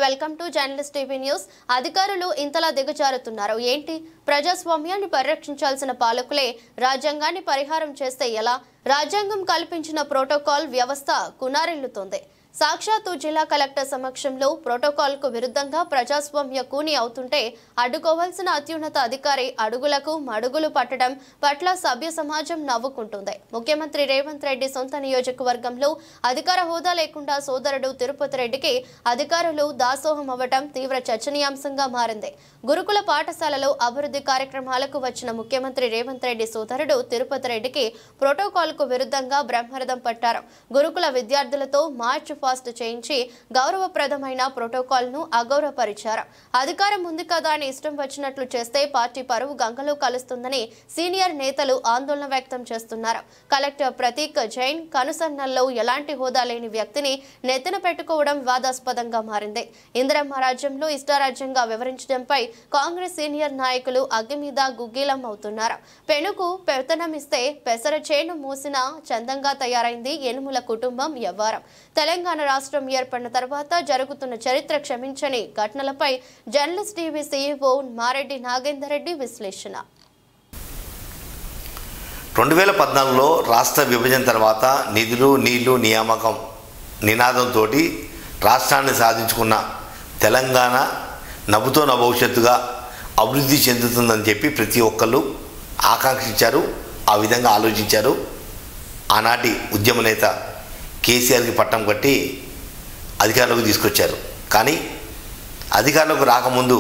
Welcome to journalist TV news. అధికారులు ఇంతలా దిగజారుతున్నారు ఏంటి? ప్రజాస్వామ్యాన్ని పరిరక్షించాల్సిన పాలకులే రాజ్యాంగాన్ని పరిహారం చేస్తే ఎలా? రాజ్యాంగం కల్పించిన ప్రోటోకాల్ వ్యవస్థ కునారిల్లుతోంది. సాక్షాత్తు జిల్లా కలెక్టర్ సమక్షంలో ప్రోటోకాల్కు విరుద్ధంగా ప్రజాస్వామ్య కూని అవుతుంటే అడ్డుకోవాల్సిన అత్యున్నత అధికారి అడుగులకు మడుగులు పట్టడం పట్ల సభ్య సమాజం నవ్వుకుంటుంది. ముఖ్యమంత్రి రేవంత్ రెడ్డి సొంత నియోజకవర్గంలో అధికార హోదా లేకుండా సోదరుడు తిరుపతి రెడ్డికి అధికారులు దాసోహం అవ్వడం తీవ్ర చర్చనీయాంశంగా మారింది. గురుకుల పాఠశాలలో అభివృద్ధి కార్యక్రమాలకు వచ్చిన ముఖ్యమంత్రి రేవంత్ రెడ్డి సోదరుడు తిరుపతి రెడ్డికి ప్రోటోకాల్కు విరుద్ధంగా బ్రహ్మరథం పట్టారు. గురుకుల విద్యార్థులతో మార్చ్ ఫాస్ట్ చేయించి గౌరవప్రదమైన ప్రోటోకాల్ను అగౌరవపరిచారు. అధికారం ఉంది కదా అని ఇష్టం వచ్చినట్లు చేస్తే పార్టీ పరువు గంగలో కలుస్తుందని సీనియర్ నేతలు ఆందోళన వ్యక్తం చేస్తున్నారు. కలెక్టర్ ప్రతీక్ జైన్ కనుసన్నల్లో ఎలాంటి హోదా లేని వ్యక్తిని నెత్తిన పెట్టుకోవడం వివాదాస్పదంగా మారింది. ఇందిరమ్మ రాజ్యంలో ఇష్టారాజ్యంగా వివరించడంపై కాంగ్రెస్ సీనియర్ నాయకులు అగ్గి మీద గుగ్గిలం అవుతున్నారు. పెనుకు పెత్తనమిస్తే పెసర చేను మూసిన చందంగా తయారైంది యనుమల కుటుంబం వ్యవహారం. తెలంగాణ రాష్ట్రం ఏర్పడిన తర్వాత జరుగుతున్న చరిత్ర క్షమించని ఘటనలపై journalist TV CEO Mareddy Nagender Reddy విశ్లేషణ. 2014లో రాష్ట్ర విభజన తర్వాత నిధులు నీళ్లు నియామకం నినాదంతో రాష్ట్రాన్ని సాధించుకున్న తెలంగాణ నవ్వుతో భవిష్యత్తుగా అభివృద్ధి చెందుతుందని చెప్పి ప్రతి ఒక్కళ్ళు ఆకాంక్షించారు. ఆ విధంగా ఆలోచించారు. ఆనాటి ఉద్యమ నేత కేసీఆర్కి పట్టం కట్టి అధికారంలోకి తీసుకొచ్చారు. కానీ అధికారంలోకి రాకముందు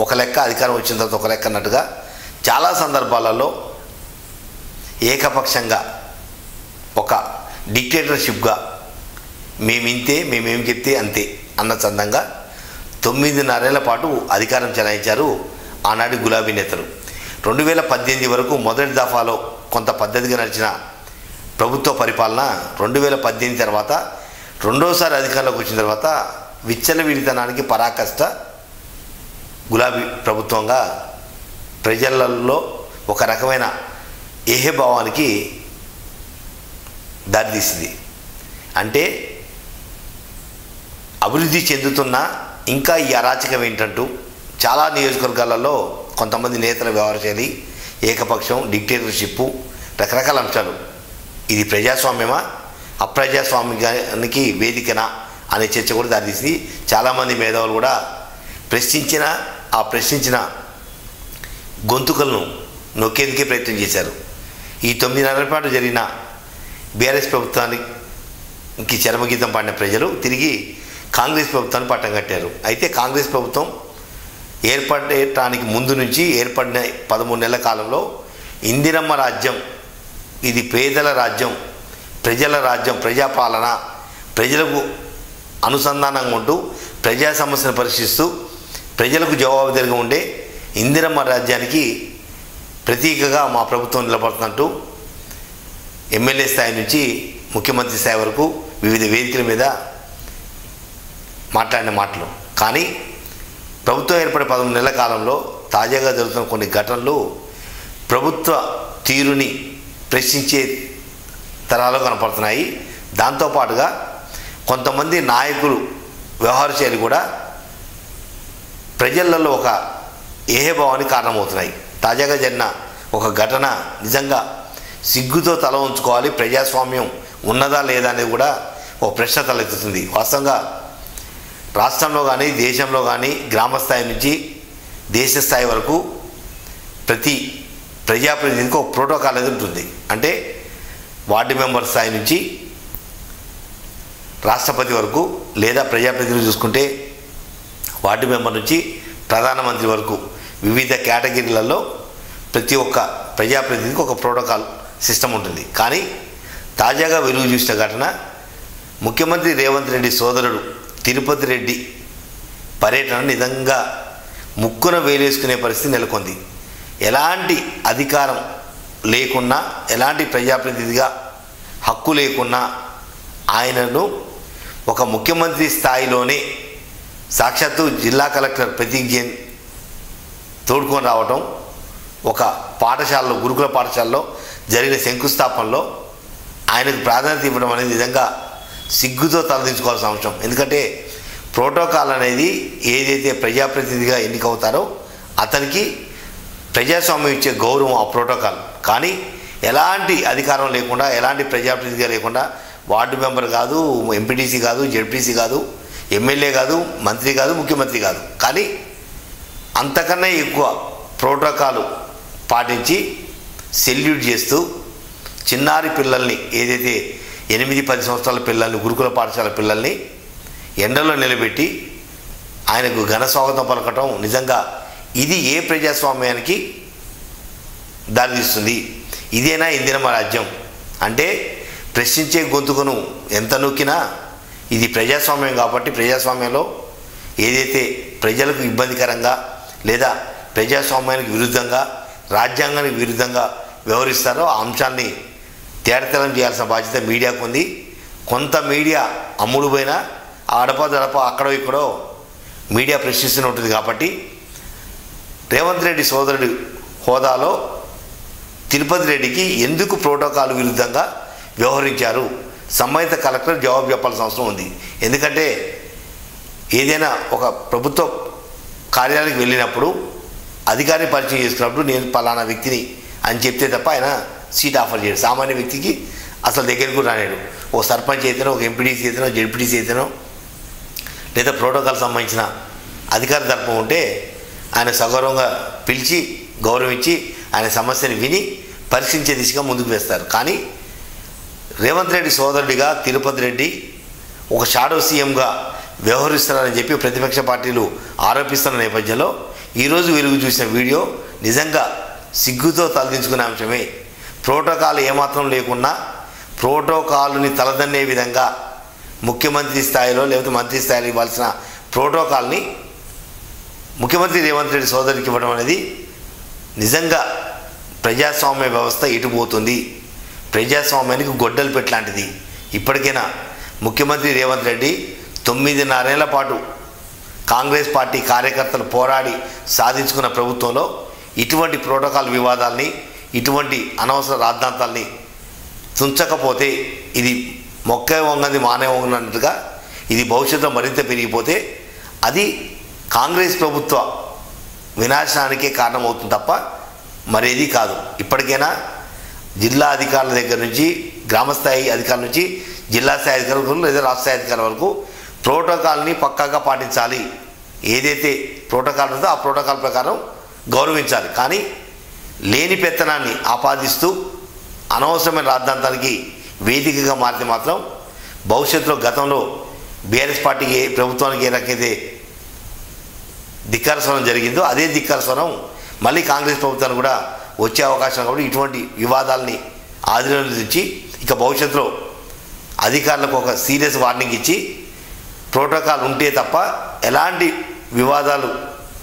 ఒక లెక్క, అధికారం వచ్చిన తర్వాత ఒక లెక్క అన్నట్టుగా చాలా సందర్భాలలో ఏకపక్షంగా ఒక డిక్టేటర్షిప్గా మేమింతే, మేమేం చెప్తే అంతే అన్న చందంగా 9.5 ఏళ్ల పాటు అధికారం చెలాయించారు ఆనాటి గులాబీ నేతలు. 2018 వరకు మొదటి దఫాలో కొంత పద్ధతిగా నడిచిన ప్రభుత్వ పరిపాలన 2018 తర్వాత రెండోసారి అధికారంలోకి వచ్చిన తర్వాత విచ్చలవిడితనానికి పరాకాష్ట గులాబీ ప్రభుత్వంగా ప్రజలలో ఒక రకమైన ఏహభావానికి దారితీసింది. అంటే అభివృద్ధి చెందుతున్న ఇంకా ఈ అరాచకం ఏంటంటూ చాలా నియోజకవర్గాలలో కొంతమంది నేతల వ్యవహారశైలి, ఏకపక్షం, డిక్టేటర్షిప్, రకరకాల అంశాలు. ఇది ప్రజాస్వామ్యమా, అప్రజాస్వామ్యానికి వేదికనా అనే చర్చ కూడా దారితీసింది. చాలామంది మేధావులు కూడా ప్రశ్నించిన గొంతుకలను నొక్కేందుకే ప్రయత్నం చేశారు. ఈ 9 నెలల పాటు జరిగిన బీఆర్ఎస్ ప్రభుత్వానికి చరమగీతం పాడిన ప్రజలు తిరిగి కాంగ్రెస్ ప్రభుత్వాన్ని పట్టం కట్టారు. అయితే కాంగ్రెస్ ప్రభుత్వం ఏర్పడటానికి ముందు నుంచి ఏర్పడిన 13 నెలల కాలంలో ఇందిరమ్మ రాజ్యం, ఇది పేదల రాజ్యం, ప్రజల రాజ్యం, ప్రజాపాలన, ప్రజలకు అనుసంధానంగా ఉంటూ ప్రజా సమస్యను పరిశీలిస్తూ ప్రజలకు జవాబుదారీగా ఉండే ఇందిరమ్మ రాజ్యానికి ప్రతీకగా మా ప్రభుత్వం నిలబడుతున్నట్టు ఎమ్మెల్యే స్థాయి నుంచి ముఖ్యమంత్రి స్థాయి వరకు వివిధ వేదికల మీద మాట్లాడిన మాటలు. కానీ ప్రభుత్వం ఏర్పడే 13 నెలల కాలంలో తాజాగా జరుగుతున్న కొన్ని ఘటనలు ప్రభుత్వ తీరుని ప్రశ్నించే తరాలు కనపడుతున్నాయి. దాంతోపాటుగా కొంతమంది నాయకులు వ్యవహారశైలి కూడా ప్రజలలో ఒక ఏహభావానికి కారణమవుతున్నాయి. తాజాగా జరిగిన ఒక ఘటన నిజంగా సిగ్గుతో తల ఉంచుకోవాలి. ప్రజాస్వామ్యం ఉన్నదా లేదా అనేది కూడా ఒక ప్రశ్న తలెత్తుతుంది. వాస్తవంగా రాష్ట్రంలో కానీ దేశంలో కానీ గ్రామస్థాయి నుంచి దేశ స్థాయి వరకు ప్రతి ప్రజాప్రతినిధికి ఒక ప్రోటోకాల్ అనేది ఉంటుంది. అంటే వార్డు మెంబర్ స్థాయి నుంచి రాష్ట్రపతి వరకు, లేదా ప్రజాప్రతినిధులు చూసుకుంటే వార్డు మెంబర్ నుంచి ప్రధానమంత్రి వరకు వివిధ కేటగిరీలలో ప్రతి ఒక్క ప్రజాప్రతినిధికి ఒక ప్రోటోకాల్ సిస్టమ్ ఉంటుంది. కానీ తాజాగా వెలుగు చూసిన ఘటన ముఖ్యమంత్రి రేవంత్ రెడ్డి సోదరుడు తిరుపతి రెడ్డి పర్యటన నిజంగా ముక్కున వేలేసుకునే పరిస్థితి నెలకొంది. ఎలాంటి అధికారం లేకున్నా, ఎలాంటి ప్రజాప్రతినిధిగా హక్కు లేకున్నా ఆయనను ఒక ముఖ్యమంత్రి స్థాయిలోనే సాక్షాత్తు జిల్లా కలెక్టర్ ప్రతీక్ జైన్ తోడుకొని రావటం, ఒక పాఠశాలలో, గురుకుల పాఠశాలలో జరిగిన శంకుస్థాపనలో ఆయనకు ప్రాధాన్యత ఇవ్వడం అనేది నిజంగా సిగ్గుతో తలదించుకోవాల్సిన అంశం. ఎందుకంటే ప్రోటోకాల్ అనేది ఏదైతే ప్రజాప్రతినిధిగా ఎన్నికవుతారో అతనికి ప్రజాస్వామ్యం ఇచ్చే గౌరవం ఆ ప్రోటోకాల్. కానీ ఎలాంటి అధికారం లేకుండా, ఎలాంటి ప్రజాప్రతినిధిగా లేకుండా, వార్డు మెంబర్ కాదు, ఎంపీటీసీ కాదు, జెడ్పీసీ కాదు, ఎమ్మెల్యే కాదు, మంత్రి కాదు, ముఖ్యమంత్రి కాదు, కానీ అంతకన్నా ఎక్కువ ప్రోటోకాల్ పాటించి సెల్యూట్ చేస్తూ చిన్నారి పిల్లల్ని, ఏదైతే 8-10 సంవత్సరాల పిల్లల్ని, గురుకుల పాఠశాల పిల్లల్ని ఎండలో నిలబెట్టి ఆయనకు ఘన స్వాగతం పలకటం నిజంగా ఇది ఏ ప్రజాస్వామ్యానికి దారితీస్తుంది? ఇదేనా ఇందిరమ్మ రాజ్యం? అంటే ప్రశ్నించే గొంతుకును ఎంత నొక్కినా ఇది ప్రజాస్వామ్యం కాబట్టి ప్రజాస్వామ్యంలో ఏదైతే ప్రజలకు ఇబ్బందికరంగా లేదా ప్రజాస్వామ్యానికి విరుద్ధంగా, రాజ్యాంగానికి విరుద్ధంగా వ్యవహరిస్తారో ఆ అంశాన్ని తేటతెల్లం చేయాల్సిన బాధ్యత మీడియాకు ఉంది. కొంత మీడియా అమ్ముడు పోయినా అడపదడప అక్కడో ఇక్కడో మీడియా ప్రశ్నిస్తూనే ఉంటుంది. కాబట్టి రేవంత్ రెడ్డి సోదరుడి హోదాలో తిరుపతి రెడ్డికి ఎందుకు ప్రోటోకాల్ విరుద్ధంగా వ్యవహరించారు? సంబంధిత కలెక్టర్ జవాబు చెప్పాల్సిన అవసరం ఉంది. ఎందుకంటే ఏదైనా ఒక ప్రభుత్వ కార్యాలయానికి వెళ్ళినప్పుడు అధికారిని పరిచయం చేసుకున్నప్పుడు నేను పలానా వ్యక్తిని అని చెప్తే తప్ప ఆయన సీట్ ఆఫర్ చేయడు. సామాన్య వ్యక్తికి అసలు దగ్గరికి కూడా రానేడు. ఓ సర్పంచ్ అయితేనో, ఒక ఎంపీటీసీ అయితేనో, జెడ్పీటీసీ అయితేనో, లేదా ప్రోటోకాల్ సంబంధించిన అధికార దర్పం ఉంటే ఆయన సగౌరవంగా పిలిచి గౌరవించి ఆయన సమస్యని విని పరిశీలించే దిశగా ముందుకు వేస్తారు. కానీ రేవంత్ రెడ్డి సోదరుడిగా తిరుపతి రెడ్డి ఒక షాడో సీఎంగా వ్యవహరిస్తున్నారని చెప్పి ప్రతిపక్ష పార్టీలు ఆరోపిస్తున్న నేపథ్యంలో ఈరోజు వెలుగు చూసిన వీడియో నిజంగా సిగ్గుతో తలదించుకునే అంశమే. ప్రోటోకాల్ ఏమాత్రం లేకున్నా ప్రోటోకాల్ని తలదన్నే విధంగా ముఖ్యమంత్రి స్థాయిలో లేకపోతే మంత్రి స్థాయిలో ఇవ్వాల్సిన ప్రోటోకాల్ని ముఖ్యమంత్రి రేవంత్ రెడ్డి సోదరికి ఇవ్వడం అనేది నిజంగా ప్రజాస్వామ్య వ్యవస్థ ఎటుపోతుంది, ప్రజాస్వామ్యానికి గొడ్డలు పెట్టలాంటిది. ఇప్పటికైనా ముఖ్యమంత్రి రేవంత్ రెడ్డి 9.5 ఏళ్ల పాటు కాంగ్రెస్ పార్టీ కార్యకర్తలు పోరాడి సాధించుకున్న ప్రభుత్వంలో ఇటువంటి ప్రోటోకాల్ వివాదాల్ని, ఇటువంటి అనవసర రాద్ధాంతాల్ని తుంచకపోతే ఇది మొక్క వంగది మానే వంగనట్టుగా ఇది భవిష్యత్తులో మరింత పెరిగిపోతే అది కాంగ్రెస్ ప్రభుత్వ వినాశనానికే కారణమవుతుంది తప్ప మరేది కాదు. ఇప్పటికైనా జిల్లా అధికారుల దగ్గర నుంచి, గ్రామస్థాయి అధికారుల నుంచి జిల్లా స్థాయి అధికారుల వరకు లేదా రాష్ట్ర స్థాయి అధికారుల వరకు ప్రోటోకాల్ని పక్కాగా పాటించాలి. ఏదైతే ప్రోటోకాల్ ఉందో ఆ ప్రోటోకాల్ ప్రకారం గౌరవించాలి. కానీ లేని పెత్తనాన్ని ఆపాదిస్తూ అనవసరమైన రాద్ధాంతానికి వేదికగా మారితే మాత్రం భవిష్యత్తులో గతంలో బీఆర్ఎస్ పార్టీకి ప్రభుత్వానికి ఏ రకైతే ధిక్కార స్వరం జరిగిందో అదే ధిక్కార స్వరం మళ్ళీ కాంగ్రెస్ ప్రభుత్వానికి కూడా వచ్చే అవకాశం కాబట్టి ఇటువంటి వివాదాలని ఆధీనంలోంచి ఇక భవిష్యత్తులో అధికారులకు ఒక సీరియస్ వార్నింగ్ ఇచ్చి ప్రోటోకాల్ ఉంటే తప్ప ఎలాంటి వివాదాలు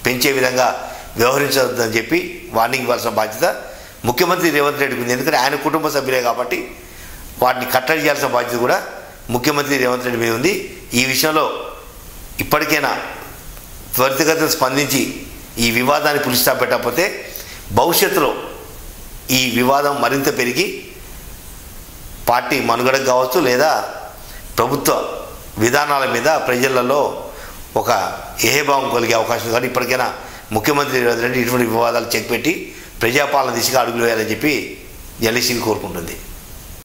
పెంచే విధంగా వ్యవహరించవద్దని చెప్పి వార్నింగ్ ఇవ్వాల్సిన బాధ్యత ముఖ్యమంత్రి రేవంత్ రెడ్డికి ఉంది. ఎందుకంటే ఆయన కుటుంబ సభ్యులే కాబట్టి వాటిని కట్టడి చేయాల్సిన బాధ్యత కూడా ముఖ్యమంత్రి రేవంత్ రెడ్డి మీద ఉంది. ఈ విషయంలో ఇప్పటికైనా త్వరితగతిన స్పందించి ఈ వివాదాన్ని పులి స్టాప్ పెట్టకపోతే భవిష్యత్తులో ఈ వివాదం మరింత పెరిగి పార్టీ మనుగడకు కావచ్చు లేదా ప్రభుత్వ విధానాల మీద ప్రజలలో ఒక ఏహభావం కలిగే అవకాశం ఉంది. కాబట్టి ఇప్పటికైనా ముఖ్యమంత్రి రేవంత్ రెడ్డి ఇటువంటి వివాదాలు చెక్ పెట్టి ప్రజాపాలన దిశగా అడుగులు వేయాలని చెప్పి జర్నలిస్టులు కోరుకుంటుంది.